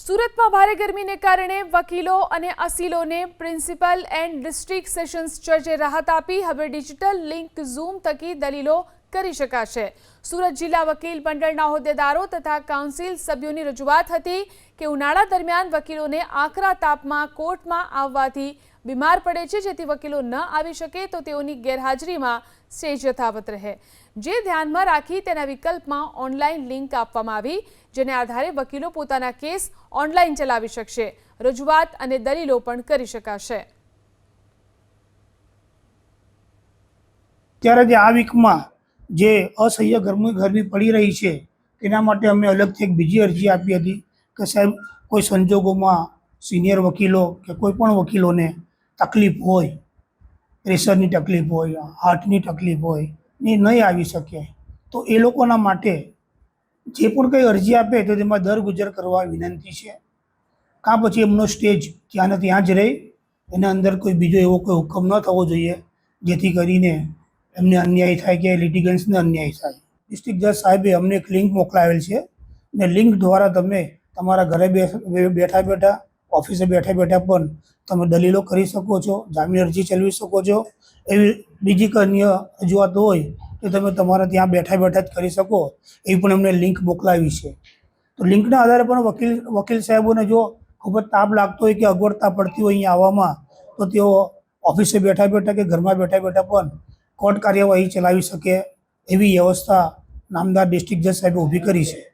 સુરતમાં ભારે ગરમીને કારણે વકીલો અને અસીલોને પ્રિન્સિપલ એન્ડ ડિસ્ટ્રિક્ટ સેશન્સ જજે રાહત આપી હવે ડિજિટલ લિંક ઝૂમ થકી દલીલો કરી શકાશે। સુરત જિલ્લા વકીલ મંડળના હોદ્દેદારો તથા કાઉન્સિલ સભ્યોની રજૂઆત હતી કે ઉનાળા દરમિયાન વકીલોને આકરા તાપમાં કોર્ટમાં આવવાથી બીમાર પડે છે, જેથી વકીલો ન આવી શકે તો તેઓની ગેરહાજરીમાં સ્ટેજ યથાવત રહે, જે ધ્યાનમાં રાખી તેના વિકલ્પમાં ઓનલાઈન લિંક આપવામાં આવી, જેને આધારે વકીલો પોતાના કેસ ઓનલાઈન ચલાવી શકશે, રજૂઆત અને દલીલો પણ કરી શકાશે। ત્યારે જે આ વીકમાં જે અસહ્ય ગરમી પડી રહી છે તેના માટે અમે અલગથી એક બીજી અરજી આપી હતી કે સાહેબ કોઈ સંજોગોમાં સિનિયર વકીલો કે કોઈ પણ વકીલોને તકલીફ હોય, પ્રેશરની તકલીફ હોય, હાર્ટની તકલીફ હોય એ નહીં આવી શકે તો એ લોકોના માટે જે પણ કંઈ અરજી આપે તો તેમાં દરગુજર કરવા વિનંતી છે। કાં પછી એમનો સ્ટેજ ત્યાં ને ત્યાં જ રહે, એના અંદર કોઈ બીજો એવો કોઈ હુકમ ન થવો જોઈએ જેથી કરીને એમને અન્યાય થાય કે લિટિગન્ટ્સને અન્યાય થાય। ડિસ્ટ્રિક્ટ જજ સાહેબે અમને એક લિંક મોકલાવેલ છે ને લિંક દ્વારા તમે તમારા ઘરે બેઠા બેઠા ઓફિસે બેઠા બેઠા પણ તમે દલીલો કરી શકો છો, જામીન અરજી ચલાવી શકો છો। એવી બીજી અન્ય રજૂઆત હોય તો તમે તમારા ત્યાં બેઠા બેઠા જ કરી શકો, એવી પણ અમને લિંક મોકલાવી છે। તો લિંકના આધારે પણ વકીલ સાહેબોને જો ખૂબ જ તાપ લાગતો હોય કે અગવડતા પડતી હોય અહીંયા આવવામાં તો તેઓ ઓફિસે બેઠા બેઠા કે ઘરમાં બેઠા બેઠા પણ કોર્ટ કાર્યવાહી ચલાવી શકે એવી વ્યવસ્થા નામદાર ડિસ્ટ્રિક્ટ જજ સાહેબે ઊભી કરી છે।